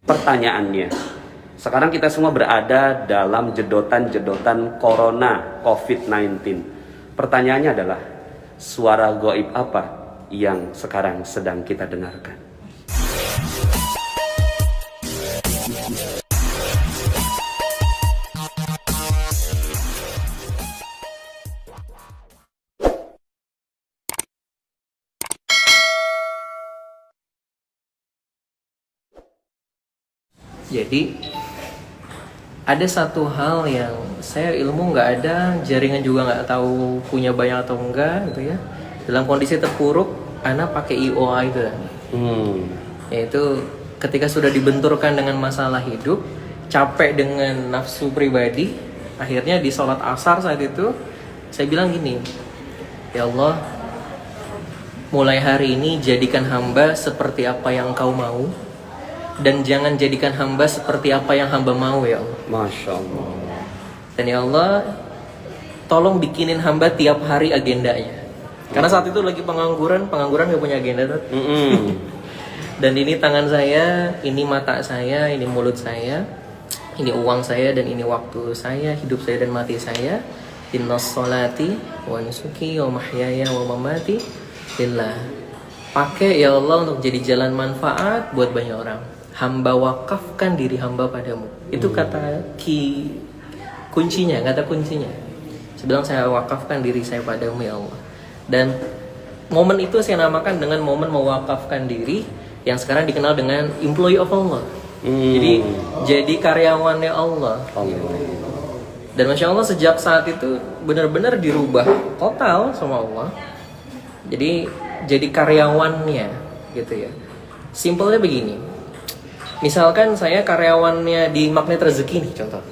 Pertanyaannya, sekarang kita semua berada dalam jedotan-jedotan Corona COVID-19. Pertanyaannya adalah, suara gaib apa yang sekarang sedang kita dengarkan? Jadi ada satu hal yang saya ilmu nggak ada, jaringan juga nggak tahu punya banyak atau enggak gitu ya. Dalam kondisi terpuruk, Ana pakai IOA itu kan. Yaitu ketika sudah dibenturkan dengan masalah hidup, capek dengan nafsu pribadi, akhirnya di sholat asar saat itu saya bilang gini, ya Allah, mulai hari ini jadikan hamba seperti apa yang Engkau mau, dan jangan jadikan hamba seperti apa yang hamba mau ya Allah. Masya Allah. Dan ya Allah, tolong bikinin hamba tiap hari agendanya. Karena saat itu lagi pengangguran gak punya agenda tuh. Dan ini tangan saya, ini mata saya, ini mulut saya, ini uang saya, dan ini waktu saya, hidup saya dan mati saya. Innas sholati wa nusuki wa mahyaya wa mamati lillah. Pakai ya Allah untuk jadi jalan manfaat buat banyak orang. Hamba wakafkan diri hamba padamu. Itu kata kuncinya. Saya bilang, saya wakafkan diri saya padamu ya Allah. Dan momen itu saya namakan dengan momen mewakafkan diri, yang sekarang dikenal dengan employee of Allah. Jadi karyawannya Allah. Dan Masya Allah, sejak saat itu benar-benar dirubah total sama Allah. Jadi karyawannya gitu ya. Simpelnya begini. Misalkan saya karyawannya di Magnet Rezeki nih, contoh.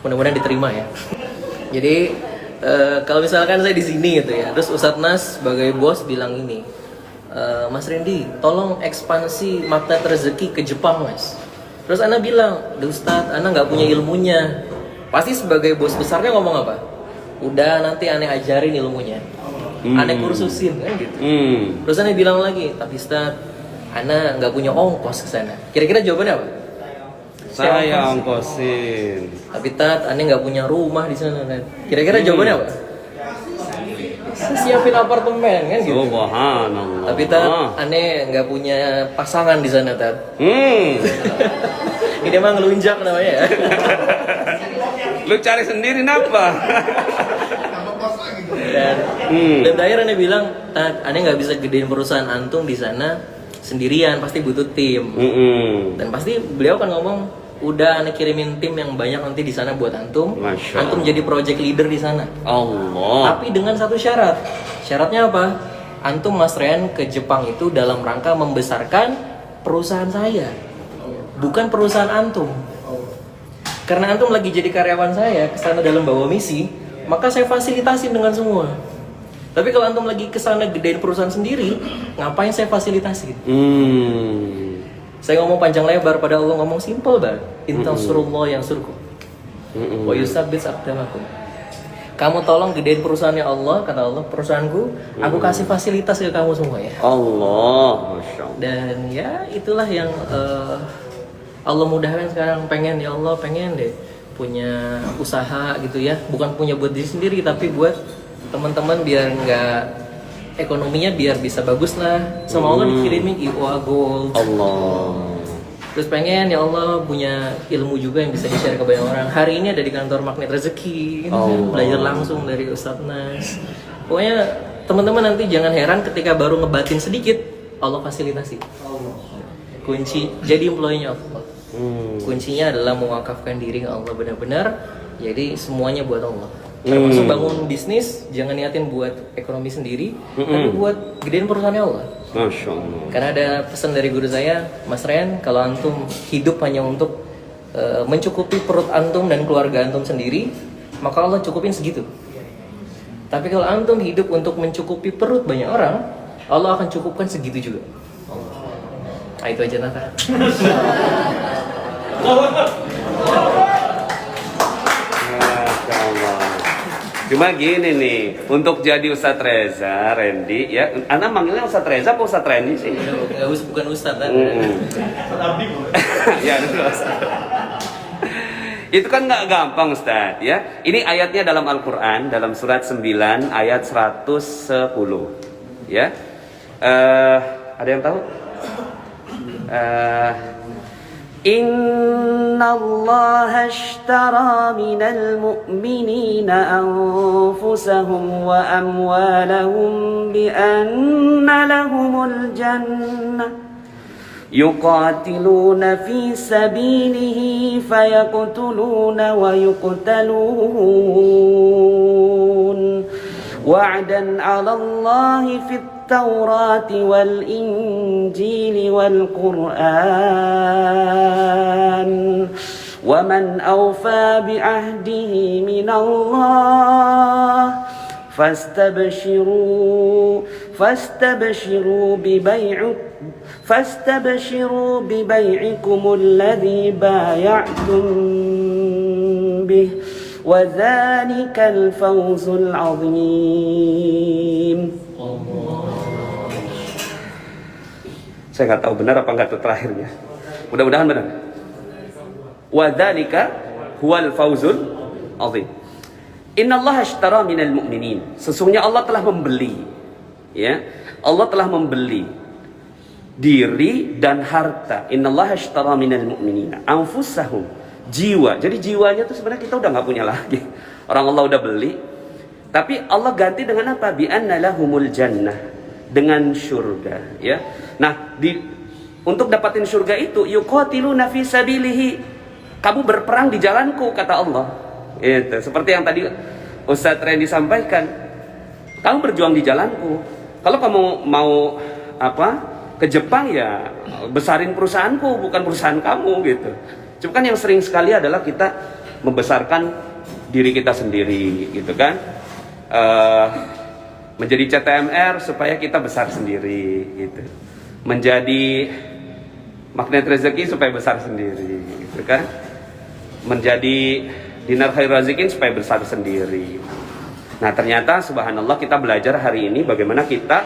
Mudah-mudahan diterima ya. Jadi kalau misalkan saya di sini gitu ya, terus Ustadz Nas sebagai bos bilang ini, Mas Randy, tolong ekspansi Magnet Rezeki ke Jepang, Mas. Terus Ana bilang, Ustadz, Ana nggak punya ilmunya. Pasti sebagai bos besarnya ngomong apa? Udah, nanti Ana ajarin ilmunya. Ana kursusin kan gitu. Terus Ana bilang lagi, tapi Ustadz, Ana nggak punya ongkos ke sana. Kira-kira jawabannya apa? Saya ongkosin. Tapi Tat, Ana nggak punya rumah di sana. Kira-kira jawabannya apa? Saya siapin apartemen kan gitu. Subhanallah. Tapi Tat, Ana nggak punya pasangan di sana Tat. Ini emang ngelunjak namanya ya. Lu cari sendiri napa? Dan akhirnya Ana bilang, Tat, Ana nggak bisa gedein perusahaan antum di sana sendirian, pasti butuh tim. Dan pasti beliau kan ngomong, udah Ana kirimin tim yang banyak nanti di sana buat antum. Antum jadi project leader di sana. Allah. Tapi dengan satu syarat. Syaratnya apa? Antum Mas Ren ke Jepang itu dalam rangka membesarkan perusahaan saya, bukan perusahaan antum. Karena antum lagi jadi karyawan saya, ke sana dalam bawa misi, maka saya fasilitasin dengan semua. Tapi kalau antum lagi kesana gedein perusahaan sendiri, ngapain saya fasilitasi? Saya ngomong panjang lebar, pada Allah ngomong simple banget. Intan surullah yang surku. Wa yusabbit aqdamakum. Kamu tolong gedein perusahaannya Allah, kata Allah, perusahaanku, aku kasih fasilitas ke kamu semua ya. Allah, Masya Allah. Dan ya itulah yang Allah mudahkan sekarang. Pengen ya Allah, pengen deh punya usaha gitu ya. Bukan punya buat diri sendiri, tapi buat teman-teman biar nggak, ekonominya biar bisa bagus lah. Sama Allah dikirimin IOA Gold. Allah. Terus pengen ya Allah punya ilmu juga yang bisa di-share ke banyak orang. Hari ini ada di kantor Magnet Rezeki, belajar langsung dari Ustadz Nas. Pokoknya teman-teman nanti jangan heran ketika baru ngebatin sedikit, Allah fasilitasi. Kunci jadi employee-nya Allah. Kuncinya adalah mewakafkan diri ke Allah benar-benar. Jadi semuanya buat Allah. Termasuk bangun bisnis, jangan niatin buat ekonomi sendiri, tapi buat gedein perusahaannya Allah. Masya Allah. Karena ada pesan dari guru saya, Mas Ren, kalau antum hidup hanya untuk mencukupi perut antum dan keluarga antum sendiri, maka Allah cukupin segitu. Tapi kalau antum hidup untuk mencukupi perut banyak orang, Allah akan cukupkan segitu juga. Nah, itu aja Nata. Cuma gini nih, untuk jadi Ustadz Reza, Randy, ya, Ana manggilnya Ustadz Reza apa Ustadz Randy sih? Bukan Ustadz kan? Ya, itu kan nggak gampang Ustaz ya. Ini ayatnya dalam Al-Quran, dalam surat 9 ayat 110 ya. Ada yang tahu? Inna Allah ashtara minal mu'minina anfusahum wa amwalahum bi anna lahumul jannah يقاتلون في سبيله فيقتلون ويقتلون وعدا على الله في التوراة والإنجيل والقرآن ومن أوفى بعهده من الله فاستبشروا ببيعكم الذي بايعتم به وذلك الفوز العظيم. Saya nggak tahu benar apa nggak itu terakhirnya. Mudah-mudahan benar. Wadzalika huwal fauzul azim. Innallaha ashtara minal mu'minin. Sesungguhnya Allah telah membeli, ya. Allah telah membeli diri dan harta. Innallaha ashtara minal mu'minina anfusahum, jiwa. Jadi jiwanya itu sebenarnya kita udah nggak punya lagi. Orang Allah udah beli. Tapi Allah ganti dengan apa? Bi anna lahumul jannah, dengan surga, ya. Nah, untuk dapatin surga itu yuqatiluna fi sabilihi. Kamu berperang di jalanku, kata Allah. Itu seperti yang tadi Ustadz Randy sampaikan. Kamu berjuang di jalanku. Kalau kamu mau ke Jepang, ya besarin perusahaanku, bukan perusahaan kamu gitu. Cuma kan yang sering sekali adalah kita membesarkan diri kita sendiri gitu kan. Menjadi CTMR supaya kita besar sendiri gitu. Menjadi magnet rezeki supaya besar sendiri gitu kan. Menjadi dinar khair razikin supaya besar sendiri. Nah, ternyata subhanallah kita belajar hari ini bagaimana kita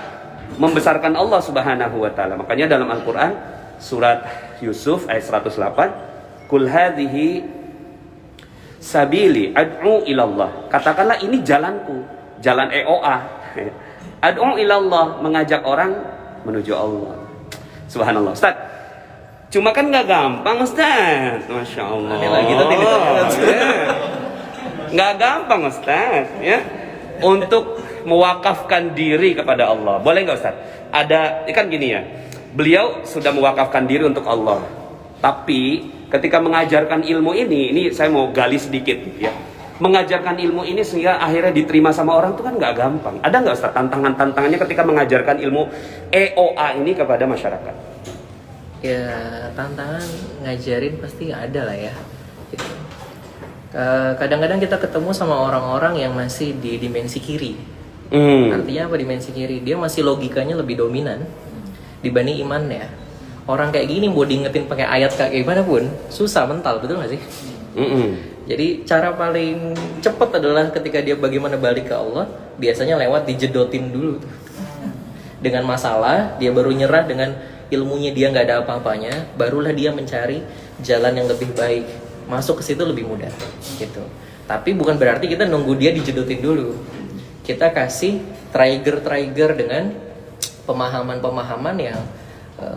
membesarkan Allah Subhanahu wa taala. Makanya dalam Al-Qur'an surat Yusuf ayat 108, "Qul hadhihi sabili ad'u ilallah." Katakanlah ini jalanku, jalan EOA. Ad'u ilallah, mengajak orang menuju Allah. Subhanallah. Ustaz, cuma kan nggak gampang Ustaz. Masya Allah. Ini lagi tadi nggak gampang Ustaz, ya. Untuk mewakafkan diri kepada Allah. Boleh nggak Ustaz? Ada, kan gini ya. Beliau sudah mewakafkan diri untuk Allah. Tapi ketika mengajarkan ilmu ini saya mau gali sedikit ya. Mengajarkan ilmu ini sehingga akhirnya diterima sama orang itu kan nggak gampang. Ada nggak Ustaz tantangannya ketika mengajarkan ilmu EOA ini kepada masyarakat? Ya, tantangan ngajarin pasti ada lah ya. Gitu. Kadang-kadang kita ketemu sama orang-orang yang masih di dimensi kiri. Artinya apa dimensi kiri? Dia masih logikanya lebih dominan dibanding imannya. Orang kayak gini mau diingetin pakai ayat kayak gimana pun susah mental, betul nggak sih? Jadi cara paling cepat adalah ketika dia bagaimana balik ke Allah, biasanya lewat dijedotin dulu tuh. Dengan masalah, dia baru nyerah dengan ilmunya dia nggak ada apa-apanya, barulah dia mencari jalan yang lebih baik. Masuk ke situ lebih mudah gitu. Tapi bukan berarti kita nunggu dia dijedotin dulu. Kita kasih trigger dengan pemahaman-pemahaman yang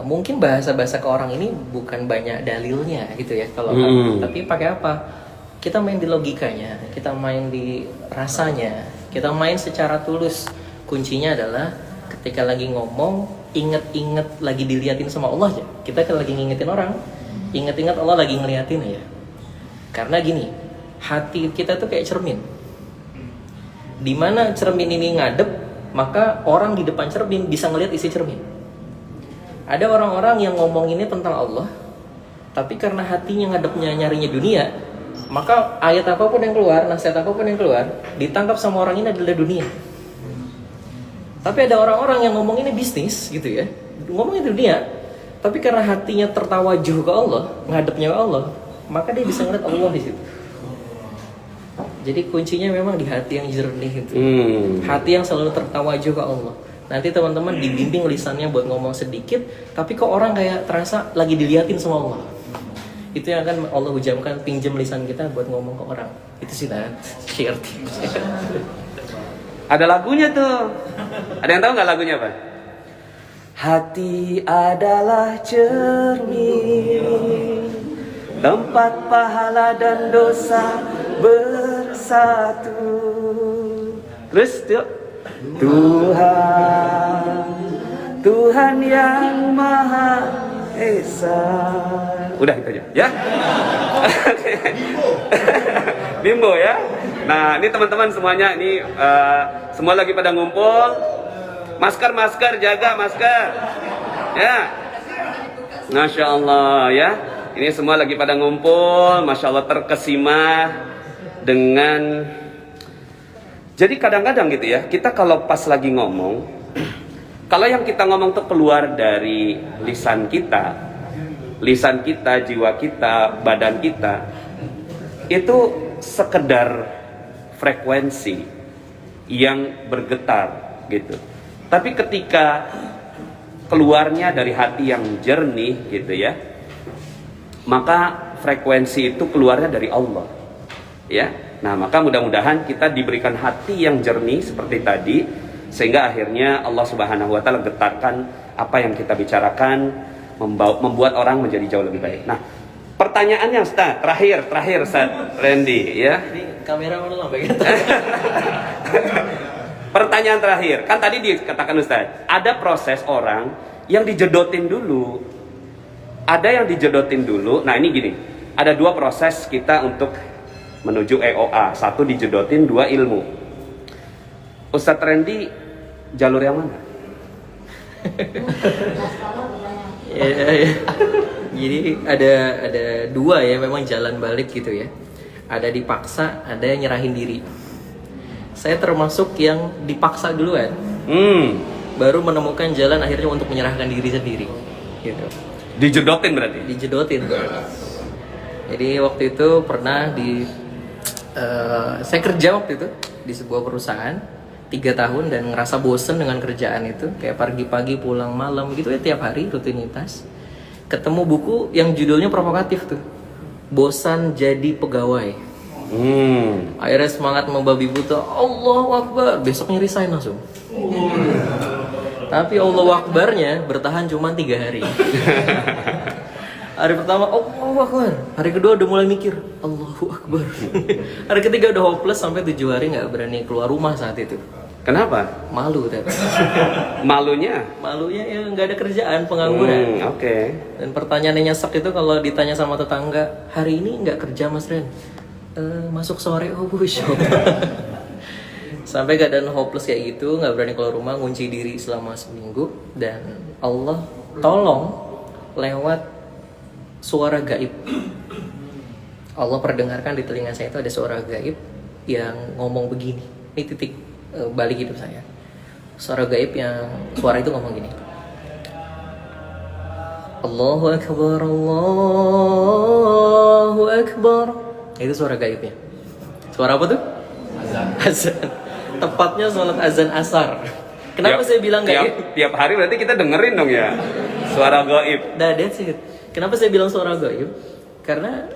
mungkin bahasa-bahasa ke orang ini bukan banyak dalilnya gitu ya kalau tapi pakai apa? Kita main di logikanya, kita main di rasanya, kita main secara tulus. Kuncinya adalah ketika lagi ngomong, inget-inget lagi diliatin sama Allah aja. Kita kan lagi ngingetin orang, inget-inget Allah lagi ngeliatin aja. Karena gini, hati kita tuh kayak cermin. Dimana cermin ini ngadep, maka orang di depan cermin bisa ngelihat isi cermin. Ada orang-orang yang ngomonginnya tentang Allah, tapi karena hatinya ngadepnya nyarinya dunia, maka ayat apapun yang keluar, nasihat apapun yang keluar, ditangkap sama orang ini adalah dunia. Tapi ada orang-orang yang ngomonginnya bisnis gitu ya, ngomongin dunia, tapi karena hatinya tertawajuh ke Allah, ngadepnya ke Allah, maka dia bisa ngeliat Allah di situ. Jadi kuncinya memang di hati yang jernih itu, hati yang selalu tertawajuh ke Allah. Nanti teman-teman dibimbing lisannya buat ngomong sedikit, tapi kok orang kayak terasa lagi diliatin sama Allah. Itu yang akan Allah hujamkan, pinjam lisan kita buat ngomong ke orang. Itu sih nah, share tips. Ada lagunya tuh. Ada yang tahu nggak lagunya apa? Hati adalah cermin, tempat pahala dan dosa bersatu. Terus yuk. Tuhan yang Maha Esa. Udah itu aja ya. Bimbo ya. Nah ini teman-teman semuanya ini semua lagi pada ngumpul. Masker jaga masker. Ya. Masya Allah ya. Ini semua lagi pada ngumpul. Masya Allah terkesima dengan. Jadi kadang-kadang gitu ya, kita kalau pas lagi ngomong, kalau yang kita ngomong tuh keluar dari lisan kita, jiwa kita, badan kita, itu sekedar frekuensi yang bergetar gitu. Tapi ketika keluarnya dari hati yang jernih gitu ya, maka frekuensi itu keluarnya dari Allah ya. Nah maka mudah-mudahan kita diberikan hati yang jernih seperti tadi, sehingga akhirnya Allah Subhanahu wa Ta'ala getarkan apa yang kita bicarakan, membuat orang menjadi jauh lebih baik. Nah pertanyaannya Ustaz, terakhir Ustaz Randy ya. Ini kamera mana lambai gitu. Pertanyaan terakhir, kan tadi dikatakan Ustaz, ada proses orang yang dijedotin dulu. Ada yang dijedotin dulu. Nah ini gini, ada dua proses kita untuk menuju EOA. Satu dijedotin, dua ilmu. Ustadz Randy jalur yang mana? Ya. Jadi ada dua ya, memang jalan balik gitu ya. Ada dipaksa, ada yang nyerahin diri. Saya termasuk yang dipaksa duluan. Baru menemukan jalan akhirnya untuk menyerahkan diri sendiri. Gitu. Dijedotin berarti? Dijedotin. Jadi waktu itu pernah saya kerja waktu itu di sebuah perusahaan 3 tahun dan ngerasa bosen dengan kerjaan itu, kayak pagi-pagi pulang malam gitu ya, tiap hari rutinitas. Ketemu buku yang judulnya provokatif tuh, Bosan Jadi Pegawai. Akhirnya semangat membabi buta, Allahu Akbar, besoknya resign langsung. Tapi Allahu Akbarnya bertahan cuma 3 hari. Hari pertama Allahu Akbar, hari kedua udah mulai mikir Allahu Akbar. Hari ketiga udah hopeless, sampai 7 hari nggak berani keluar rumah saat itu. Kenapa? Malu tapi. Malunya Ya nggak ada kerjaan, pengangguran. Oke. Dan pertanyaan yang nyesek itu kalau ditanya sama tetangga, hari ini nggak kerja Mas Ren? Masuk sore, oh busyok. Sampai keadaan hopeless kayak gitu, nggak berani keluar rumah, ngunci diri selama seminggu. Dan Allah tolong lewat suara gaib. Allah perdengarkan di telinga saya itu ada suara gaib yang ngomong begini. Ini titik balik hidup saya. Suara gaib yang suara itu ngomong gini. Allahu Akbar, Allahu Akbar. Itu suara gaibnya. Suara apa tuh? Azan. Tepatnya sholat azan asar. Kenapa saya bilang gaib? Tiap hari berarti kita dengerin dong ya suara gaib. That's it. Kenapa saya bilang suara gaib? Karena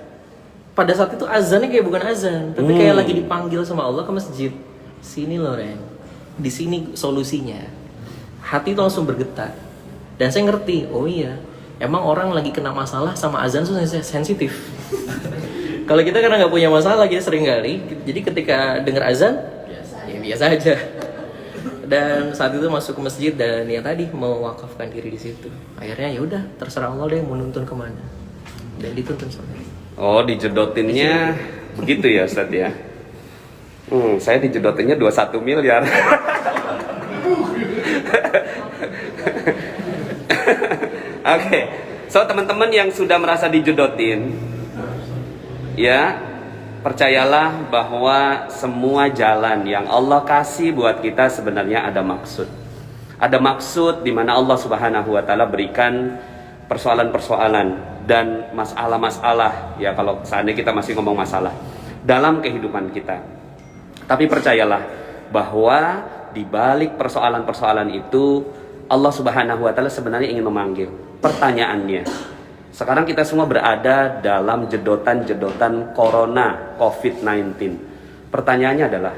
pada saat itu azannya kayak bukan azan, tapi kayak lagi dipanggil sama Allah ke masjid. Sini loh Ren, di sini solusinya. Hati itu langsung bergetar. Dan saya ngerti, oh iya, emang orang lagi kena masalah sama azan tuh sensitif. Kalau kita karena nggak punya masalah, kita sering kali. Jadi ketika dengar azan, ya biasa aja. Dan saat itu masuk ke masjid dan ya tadi mewakafkan diri di situ. Akhirnya ya udah, terserah Allah deh mau nuntun kemana. Dan dituntun sampai. Oh, dijedotinnya begitu ya Ustaz ya. Saya dijedotinnya 21 miliar. Oke. So teman-teman yang sudah merasa dijedotin, ya, percayalah bahwa semua jalan yang Allah kasih buat kita sebenarnya ada maksud. Ada maksud di mana Allah Subhanahu wa Ta'ala berikan persoalan-persoalan dan masalah-masalah, ya kalau seandainya kita masih ngomong masalah dalam kehidupan kita. Tapi percayalah bahwa di balik persoalan-persoalan itu Allah Subhanahu wa Ta'ala sebenarnya ingin memanggil. Pertanyaannya, Sekarang kita semua berada dalam jedotan-jedotan Corona COVID-19. Pertanyaannya adalah,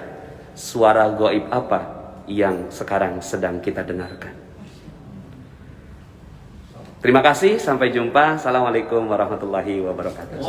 suara gaib apa yang sekarang sedang kita dengarkan? Terima kasih, sampai jumpa. Assalamualaikum warahmatullahi wabarakatuh.